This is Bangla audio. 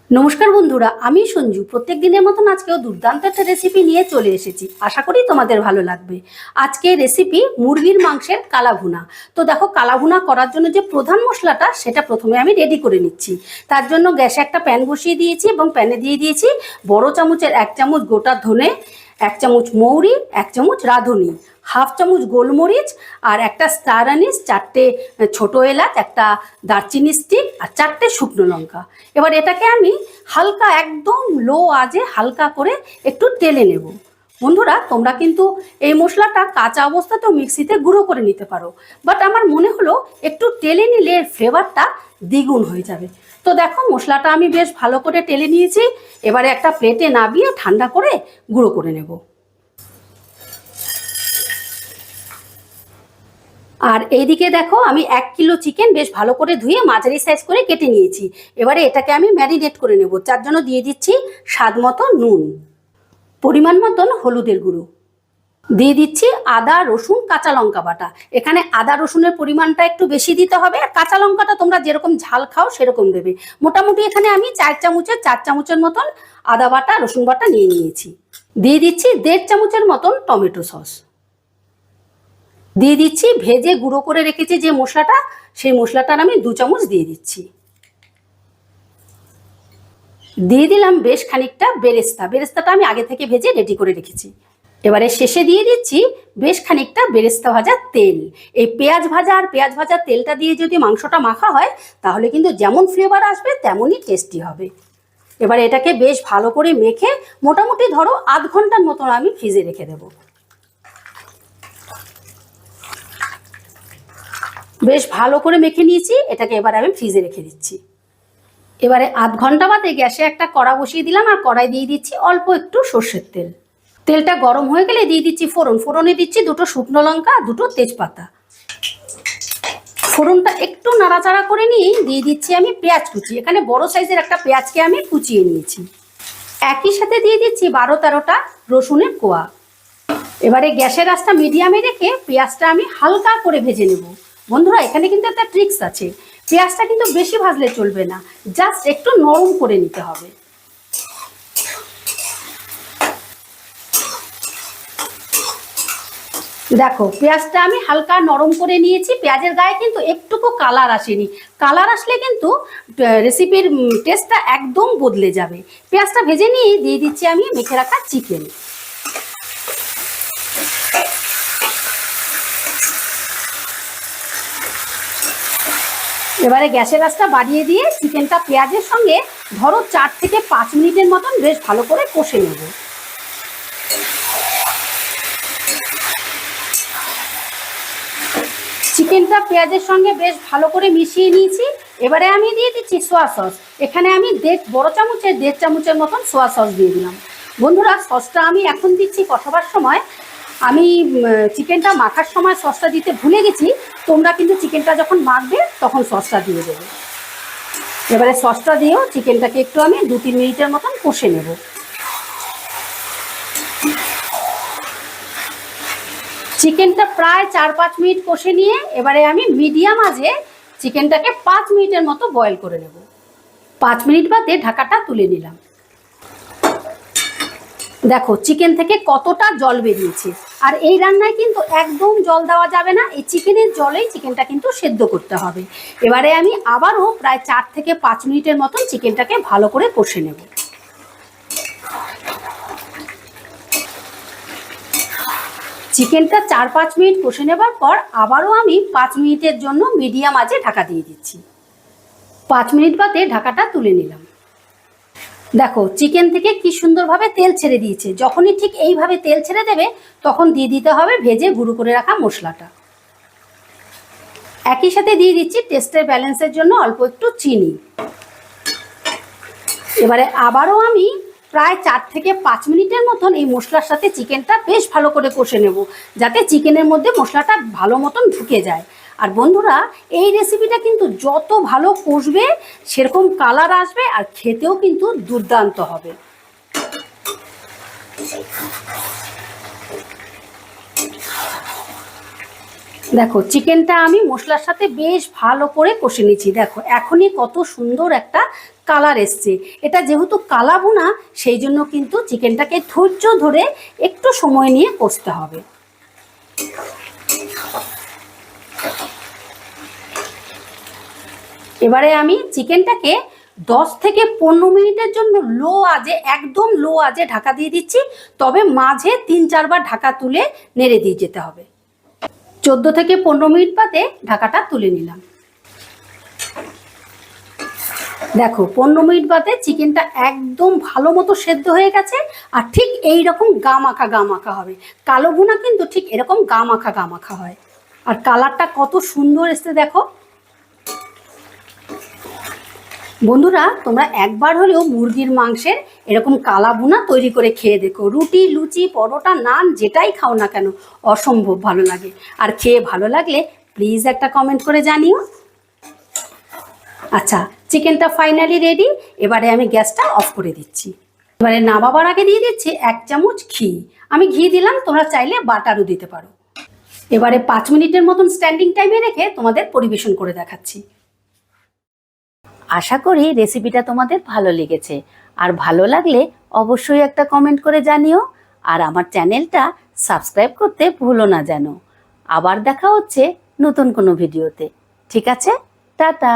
নমস্কার বন্ধুরা, আমি সঞ্জু। প্রত্যেক দিনের মতন আজকেও দুর্দান্ত একটা রেসিপি নিয়ে চলে এসেছি। আশা করি তোমাদের ভালো লাগবে। আজকে রেসিপি মুরগির মাংসের কালাভুনা। তো দেখো, কালাভুনা করার জন্য যে প্রধান মশলাটা সেটা প্রথমে আমি রেডি করে নিচ্ছি। তার জন্য গ্যাসে একটা প্যান বসিয়ে দিয়েছি এবং প্যানে দিয়ে দিয়েছি বড় চামচের 1 চামচ গোটা ধনে, 1 চামচ মৌরি, 1 চামচ রাঁধুনি, হাফ চামচ গোলমরিচ আর একটা স্টার আনিস, 4টে ছোট এলাচ, একটা দারচিনি স্টিক আর 4টে শুকনো লঙ্কা। এবার এটাকে আমি হালকা, একদম লো আঁচে হালকা করে একটু টেলে নেব। বন্ধুরা, তোমরা কিন্তু এই মশলাটা কাঁচা অবস্থাতেও মিক্সিতে গুঁড়ো করে নিতে পারো, বাট আমার মনে হলো একটু টেলে নিলে এর ফ্লেভারটা দ্বিগুণ হয়ে যাবে। তো দেখো, মশলাটা আমি বেশ ভালো করে টেলে নিয়েছি। এবারে একটা প্লেটে নামিয়ে ঠান্ডা করে গুঁড়ো করে নেব। আর এইদিকে দেখো, আমি 1 কিলো চিকেন বেশ ভালো করে ধুয়ে মাঝারি সাইজ করে কেটে নিয়েছি। এবারে এটাকে আমি ম্যারিনেট করে নেব। তার জন্য দিয়ে দিচ্ছি স্বাদ মতো নুন, পরিমাণ মতন হলুদের গুঁড়ো, দিয়ে দিচ্ছি আদা রসুন কাঁচা লঙ্কা বাটা। এখানে আদা রসুনের পরিমাণটা একটু বেশি দিতে হবে, আর কাঁচা লঙ্কাটা তোমরা যেরকম ঝাল খাও সেরকম দেবে। মোটামুটি এখানে আমি 4 চামচের মতন আদা বাটা রসুন বাটা নিয়ে নিয়েছি। দিয়ে দিচ্ছি 1.5 চামচের মতন টমেটো সস, দিয়ে দিচ্ছি ভেজে গুঁড়ো করে রেখেছি যে মশলাটা, সেই মশলাটার আমি 2 চামচ দিয়ে দিচ্ছি। দিয়ে দিলাম বেশ খানিকটা বেরেস্তা। বেরেস্তাটা আমি আগে থেকে ভেজে রেডি করে রেখেছি। এবারে শেষে দিয়ে দিচ্ছি বেশ খানিকটা বেরেস্তা ভাজা তেল। এই পেঁয়াজ ভাজা তেলটা দিয়ে যদি মাংসটা মাখা হয় তাহলে কিন্তু যেমন ফ্লেভার আসবে তেমনই টেস্টি হবে। এবারে এটাকে বেশ ভালো করে মেখে মোটামুটি ধরো আধ ঘন্টার মতন আমি ফ্রিজে রেখে দেবো। বেশ ভালো করে মেখে নিয়েছি, এটাকে এবার আমি ফ্রিজে রেখে দিচ্ছি। এবারে আধ ঘন্টা বাদে গ্যাসে একটা কড়া বসিয়ে দিলাম, আর কড়াই দিয়ে দিচ্ছি অল্প একটু সর্ষের তেল। তেলটা গরম হয়ে গেলে দিয়ে দিচ্ছি ফোড়নে দিচ্ছি 2টো শুকনো লঙ্কা, 2টো তেজপাতা। ফোড়নটা একটু নাড়াচাড়া করে নিয়ে দিয়ে দিচ্ছি আমি পেঁয়াজ কুচি। এখানে বড় সাইজের একটা পেঁয়াজকে আমি কুচিয়ে নিয়েছি। একই সাথে দিয়ে দিচ্ছি 12-13টা রসুনের কোয়া। এবারে গ্যাসের আঁচটা মিডিয়ামে রেখে পেঁয়াজটা আমি হালকা করে ভেজে নেব। বন্ধুরা, এখানে কিন্তু একটা ট্রিক্স আছে। পেঁয়াজটা কিন্তু বেশি ভাজলে চলবে না, জাস্ট একটু নরম করে নিতে হবে। দেখো, পেঁয়াজটা আমি হালকা নরম করে নিয়েছি। পেঁয়াজের গায়ে কিন্তু একটুকু কালার আসেনি। কালার আসলে কিন্তু রেসিপির টেস্টটা একদম বদলে যাবে। পেঁয়াজটা ভেজে নিয়ে দিয়ে দিচ্ছি আমি মেখে রাখা চিকেন। এবারে গ্যাসের আঁচটা বাড়িয়ে দিয়ে চিকেনটা পেঁয়াজের সঙ্গে ধরো 4 থেকে 5 মিনিটের মতন বেশ ভালো করে কষে নেব। চিকেনটা পেঁয়াজের সঙ্গে বেশ ভালো করে মিশিয়ে নিয়েছি। এবারে আমি দিয়ে দিচ্ছি সোয়া সস। এখানে আমি বড় চামচের 1.5 চামচের মতন সোয়া সস দিয়ে দিলাম। বন্ধুরা, সসটা আমি এখন দিচ্ছি কষাবার সময়। আমি চিকেনটা মাখার সময় সসটা দিতে ভুলে গেছি। তোমরা কিন্তু চিকেনটা যখন মাখবে তখন সসটা দিয়ে দেবে। এবারে সসটা দিয়েও চিকেনটাকে একটু আমি 2-3 মিনিটের মতন কষে নেব। চিকেনটা প্রায় 4-5 মিনিট কষে নিয়ে এবারে আমি মিডিয়াম আঁচে চিকেনটাকে 5 মিনিটের মতো বয়েল করে নেব। 5 মিনিট বাদে ঢাকাটা তুলে নিলাম। দেখো, চিকেন থেকে কতটা জল বেরিয়েছে। আর এই রান্নায় কিন্তু একদম জল দেওয়া যাবে না, এই চিকেনের জলেই চিকেনটা কিন্তু সেদ্ধ করতে হবে। এবারে আমি আবারও প্রায় 4 থেকে 5 মিনিটের মতন চিকেনটাকে ভালো করে কষে নেব। চিকেনটা 4-5 মিনিট কষে নেবার পর আবারও আমি 5 মিনিটের জন্য মিডিয়াম আঁচে ঢাকা দিয়ে দিচ্ছি। 5 মিনিট বাদে ঢাকাটা তুলে নিলাম। দেখো, চিকেন থেকে কি সুন্দরভাবে তেল ছেড়ে দিয়েছে। যখনই ঠিক এইভাবে তেল ছেড়ে দেবে তখন দিয়ে দিতে হবে ভেজে গুঁড়ো করে রাখা মশলাটা। একই সাথে দিয়ে দিচ্ছি টেস্টের ব্যালেন্সের জন্য অল্প একটু চিনি। এবারে আবারও আমি প্রায় 4 থেকে 5 মিনিটের মতন এই মশলার সাথে চিকেনটা বেশ ভালো করে কষে নেব, যাতে চিকেনের মধ্যে মশলাটা ভালো মতন ঢুকে যায়। আর বন্ধুরা, এই রেসিপিটা কিন্তু যত ভালো কষবে সেরকম কালার আসবে, আর খেতেও কিন্তু দুর্দান্ত হবে। দেখো চিকেনটা আমি মশলার সাথে বেশ ভালো করে কষে নিচ্ছি। দেখো এখনই কত সুন্দর একটা কালার এসছে। এটা যেহেতু কালা ভুনা, সেই জন্য কিন্তু চিকেনটাকে ধৈর্য ধরে একটু সময় নিয়ে কষতে হবে। এবারে আমি চিকেনটাকে 10 থেকে 15 মিনিটের জন্য লো আঁচে, একদম লো আঁচে ঢাকা দিয়ে দিচ্ছি। তবে মাঝে 3-4 বার ঢাকা তুলে নেড়ে দিয়ে যেতে হবে। 14 থেকে 15 মিনিট বাদে ঢাকাটা তুলে নিলাম। দেখো 15 মিনিট বাদে চিকেনটা একদম ভালো মতো সেদ্ধ হয়ে গেছে। আর ঠিক এই রকম গা মাখা হবে। কালো ভুনা কিন্তু ঠিক এরকম গা মাখা হয়। আর কালারটা কত সুন্দর এসছে দেখো। বন্ধুরা, তোমরা একবার হলেও মুরগির মাংসের এরকম কালা ভুনা তৈরি করে খেয়ে দেখো। রুটি, লুচি, পরোটা, নান যেটাই খাও না কেন অসম্ভব ভালো লাগে। আর খেয়ে ভালো লাগলে প্লিজ একটা কমেন্ট করে জানিও। আচ্ছা, চিকেনটা ফাইনালি রেডি। এবারে আমি গ্যাসটা অফ করে দিচ্ছি। এবারে নামাবার আগে দিয়ে দিচ্ছি 1 চামচ ঘি। আমি ঘি দিলাম, তোমরা চাইলে বাটারও দিতে পারো। এবারে 5 মিনিটের মতন স্ট্যান্ডিং টাইমে রেখে তোমাদের পরিবেশন করে দেখাচ্ছি। আশা করি রেসিপিটা তোমাদের ভালো লেগেছে। আর ভালো লাগলে অবশ্যই একটা কমেন্ট করে জানিও। আর আমার চ্যানেলটা সাবস্ক্রাইব করতে ভুলো না যেন। আবার দেখা হচ্ছে নতুন কোনো ভিডিওতে। ঠিক আছে, টাটা।